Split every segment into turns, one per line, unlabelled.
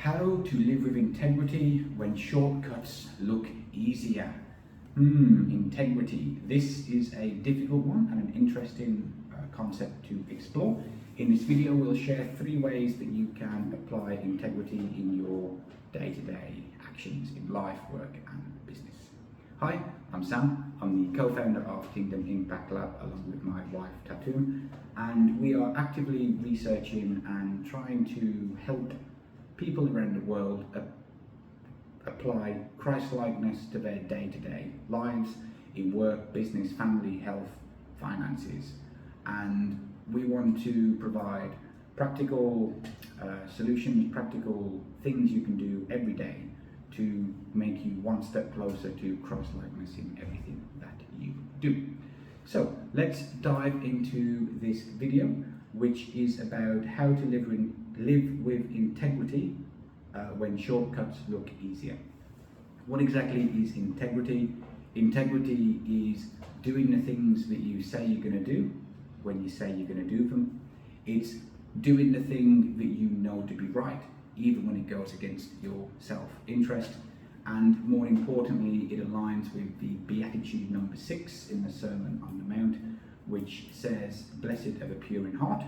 How to live with integrity when shortcuts look easier. Integrity. This is a difficult one and an interesting concept to explore. In this video, we'll share 3 ways that you can apply integrity in your day-to-day actions in life, work and business. Hi, I'm Sam. I'm the co-founder of Kingdom Impact Lab along with my wife Tatum, and we are actively researching and trying to help people around the world apply Christlikeness to their day-to-day lives in work, business, family, health, finances. And we want to provide practical solutions, practical things you can do every day to make you one step closer to Christlikeness in everything that you do. So let's dive into this video, which is about how to live with integrity when shortcuts look easier. What exactly is integrity? Integrity is doing the things that you say you're going to do when you say you're going to do them. It's doing the thing that you know to be right, even when it goes against your self-interest. And more importantly, it aligns with the Beatitude number 6 in the Sermon on the Mount, which says, "Blessed are the pure in heart."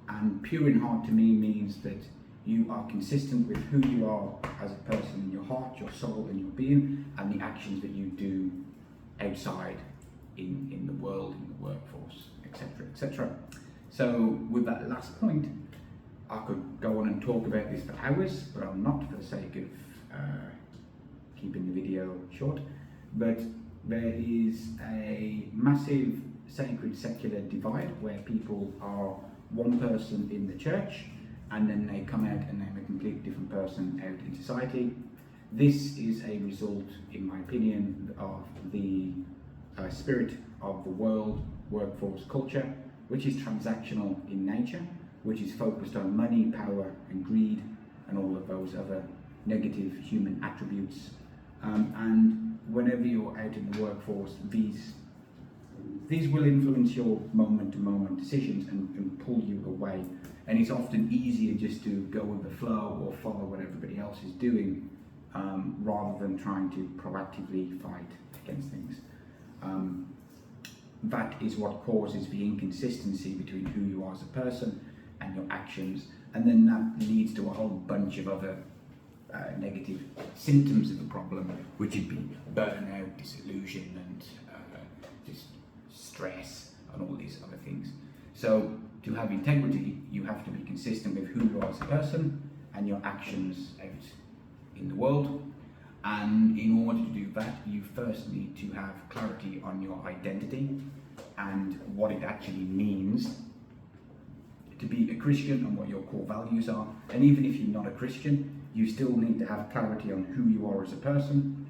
And pure in heart to me means that you are consistent with who you are as a person in your heart, your soul and your being, and the actions that you do outside in the world, in the workforce, etc., etc. So with that last point, I could go on and talk about this for hours, but I'm not, for the sake of keeping the video short. But there is a massive sacred secular divide where people are one person in the church and then they come out and they're a completely different person out in society. This is a result, in my opinion, of the spirit of the world workforce culture, which is transactional in nature, which is focused on money, power and greed and all of those other negative human attributes. And whenever you're out in the workforce, these will influence your moment-to-moment decisions and pull you away. And it's often easier just to go with the flow or follow what everybody else is doing, rather than trying to proactively fight against things. That is what causes the inconsistency between who you are as a person and your actions, and then that leads to a whole bunch of other negative symptoms of the problem, which would be burnout, disillusionment, just stress and all these other things. So to have integrity, you have to be consistent with who you are as a person and your actions out in the world. And in order to do that, you first need to have clarity on your identity and what it actually means to be a Christian and what your core values are. And even if you're not a Christian, you still need to have clarity on who you are as a person.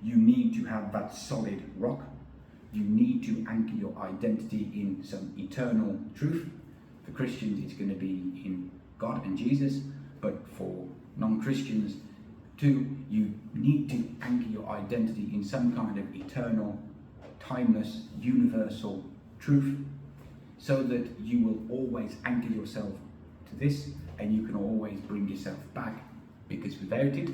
You need to have that solid rock. You need to anchor your identity in some eternal truth. For Christians, it's going to be in God and Jesus, but for non-Christians too, you need to anchor your identity in some kind of eternal, timeless, universal truth, so that you will always anchor yourself to this and you can always bring yourself back, because without it,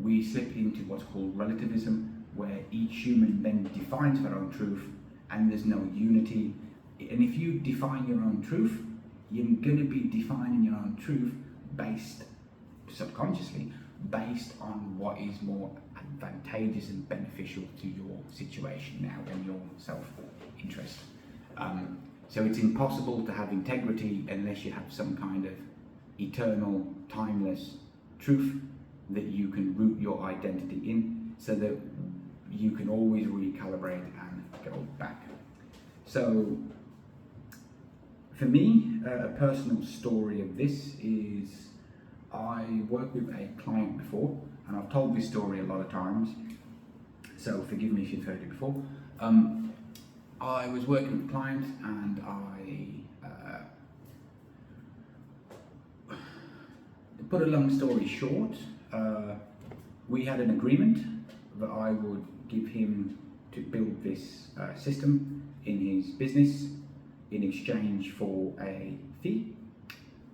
we slip into what's called relativism, where each human then defines their own truth and there's no unity. And if you define your own truth, you're going to be defining your own truth based, subconsciously, based on what is more advantageous and beneficial to your situation now and your self-interest. So it's impossible to have integrity unless you have some kind of eternal, timeless truth that you can root your identity in, so that you can always recalibrate and go back. So for me, a personal story of this is, I worked with a client before, and I've told this story a lot of times, so forgive me if you've heard it before. I was working with a client, and to put a long story short, we had an agreement that I would give him to build this system in his business in exchange for a fee.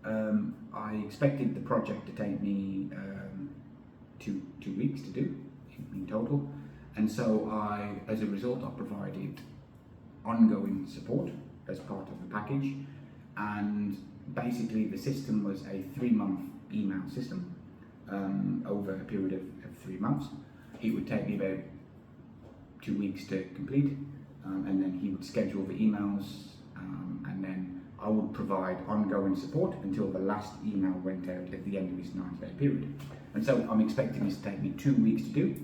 I expected the project to take me 2 weeks to do in total, and so as a result, I provided ongoing support as part of the package, and basically the system was a 3-month email system over a period of 3 months. It would take me about 2 weeks to complete, and then he would schedule the emails, and then I would provide ongoing support until the last email went out at the end of his 90-day period. And so I'm expecting this to take me 2 weeks to do,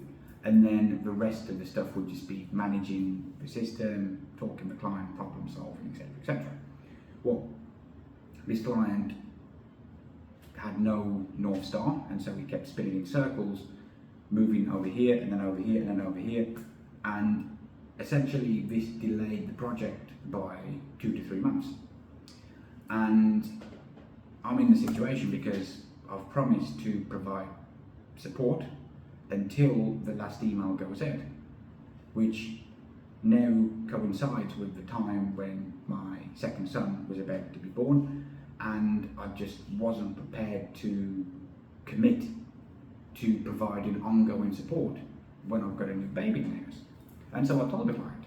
and then the rest of the stuff would just be managing the system, talking to the client, problem solving, etc., etc. Well, this client had no North Star, and so he kept spinning in circles, moving over here, and then over here, and then over here, and essentially this delayed the project by 2 to 3 months. And I'm in the situation because I've promised to provide support until the last email goes out, which now coincides with the time when my second son was about to be born, and I just wasn't prepared to commit to providing ongoing support when I've got a new baby in the house. And so I told the client,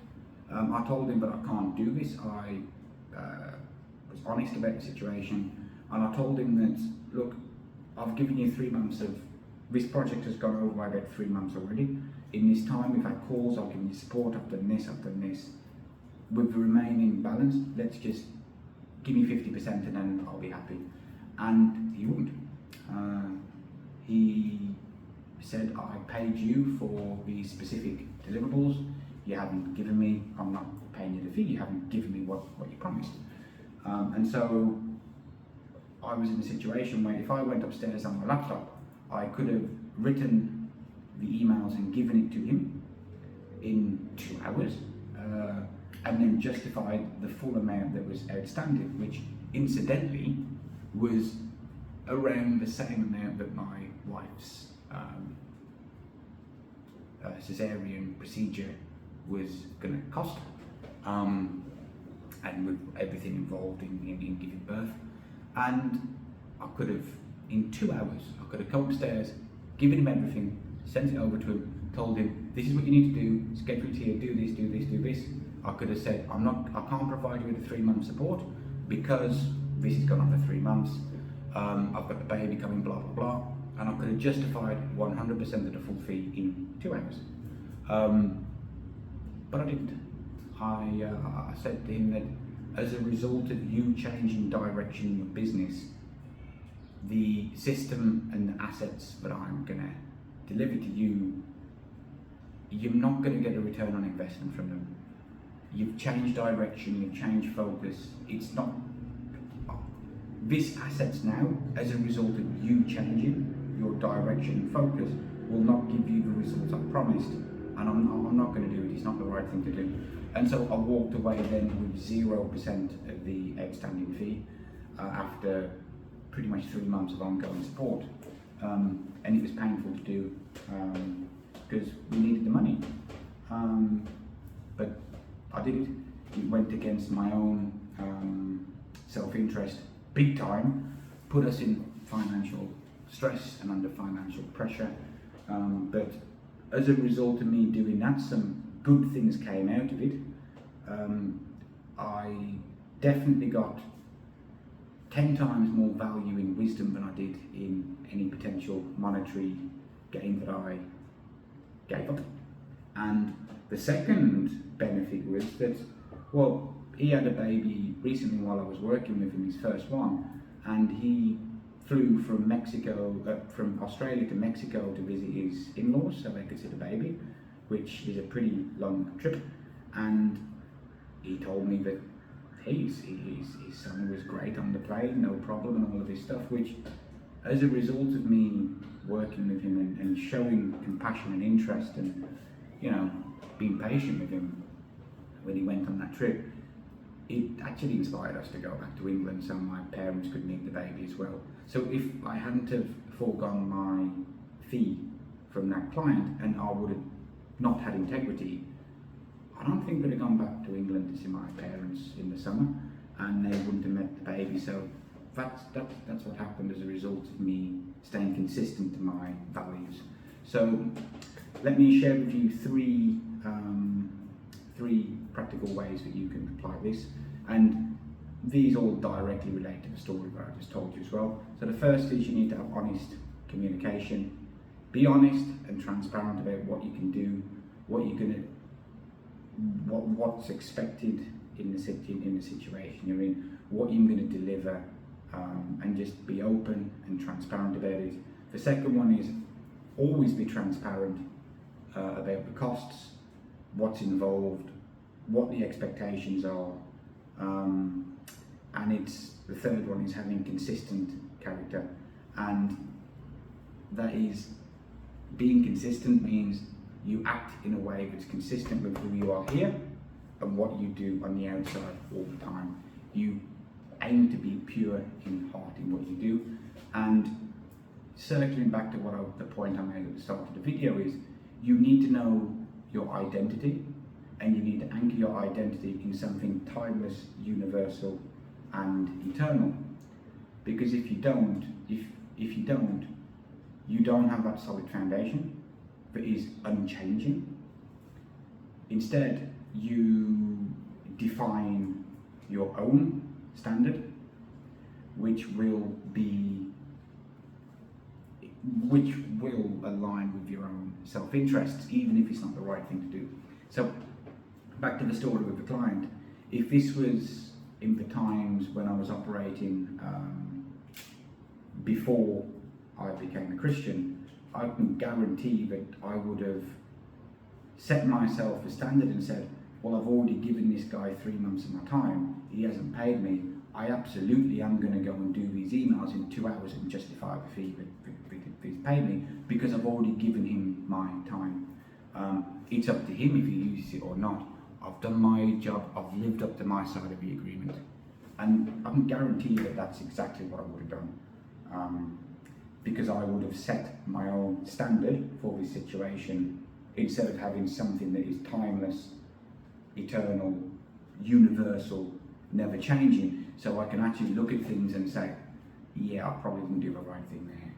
I told him that I can't do this. I was honest about the situation, and I told him that, look, I've given you 3 months of, this project has gone over by about 3 months already. In this time, we've had calls, I've given you support, I've done this. With the remaining balance, let's just give me 50% and then I'll be happy. And he wouldn't. He said, I paid you for these specific deliverables, you haven't given me, I'm not paying you the fee, you haven't given me what you promised. And so I was in a situation where if I went upstairs on my laptop, I could have written the emails and given it to him in 2 hours, and then justified the full amount that was outstanding, which incidentally was around the same amount that my wife's cesarean procedure was going to cost, and with everything involved in giving birth. And I could have, in 2 hours, I could have come upstairs, given him everything, sent it over to him, told him, this is what you need to do, schedule it here, do this, do this, do this. I could have said, I can't provide you with a 3-month support because this has gone on for 3 months, I've got the baby coming, blah, blah, blah. And I could have justified 100% of the full fee in 2 hours. But I didn't. I said to him that as a result of you changing direction in your business, the system and the assets that I'm going to deliver to you, you're not going to get a return on investment from them. You've changed direction, you've changed focus. It's not, this assets now, as a result of you changing your direction and focus, will not give you the results I promised, and I'm not going to do it. It's not the right thing to do. And so I walked away then with 0% of the outstanding fee after pretty much 3 months of ongoing support, and it was painful to do because we needed the money, but I did it. It went against my own self-interest big time, put us in financial stress and under financial pressure, but as a result of me doing that, some good things came out of it. I definitely got 10 times more value in wisdom than I did in any potential monetary gain that I gave up. And the second benefit was that, well, he had a baby recently while I was working with him, his first one, and he flew from from Australia to Mexico to visit his in-laws so they could see the baby, which is a pretty long trip. And he told me that his son was great on the plane, no problem, and all of this stuff, which as a result of me working with him and showing compassion and interest and, you know, being patient with him when he went on that trip, it actually inspired us to go back to England so my parents could meet the baby as well. So if I hadn't have foregone my fee from that client and I would have not had integrity, I don't think we'd have gone back to England to see my parents in the summer, and they wouldn't have met the baby. So that's what happened as a result of me staying consistent to my values. So let me share with you three practical ways that you can apply this, and these all directly relate to the story that I just told you as well. So the first is you need to have honest communication. Be honest and transparent about what you can do, what's expected in the situation you're in, what you're going to deliver, and just be open and transparent about it. The second one is always be transparent about the costs, what's involved, what the expectations are, and the third one is having consistent character, and that is being consistent means you act in a way that's consistent with who you are here and what you do on the outside all the time. You aim to be pure in heart in what you do. And circling back to the point I made at the start of the video is, you need to know your identity, and you need to anchor your identity in something timeless, universal, and eternal. Because if you don't, you don't have that solid foundation that is unchanging. Instead, you define your own standard, which will align with your own self-interests, even if it's not the right thing to do. So, back to the story with the client. If this was in the times when I was operating before I became a Christian, I can guarantee that I would have set myself a standard and said, well, I've already given this guy 3 months of my time, he hasn't paid me, I absolutely am going to go and do these emails in 2 hours and justify the fee that he's paid me, because I've already given him my time. It's up to him if he uses it or not. I've done my job, I've lived up to my side of the agreement. And I can guarantee that that's exactly what I would have done. Because I would have set my own standard for this situation, instead of having something that is timeless, eternal, universal, never changing. So I can actually look at things and say, yeah, I probably didn't do the right thing there.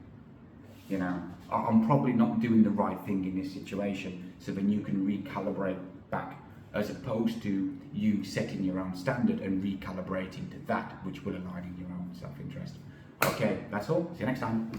You know, I'm probably not doing the right thing in this situation. So then you can recalibrate back, as opposed to you setting your own standard and recalibrating to that, which will align in your own self-interest. Okay, that's all. See you next time.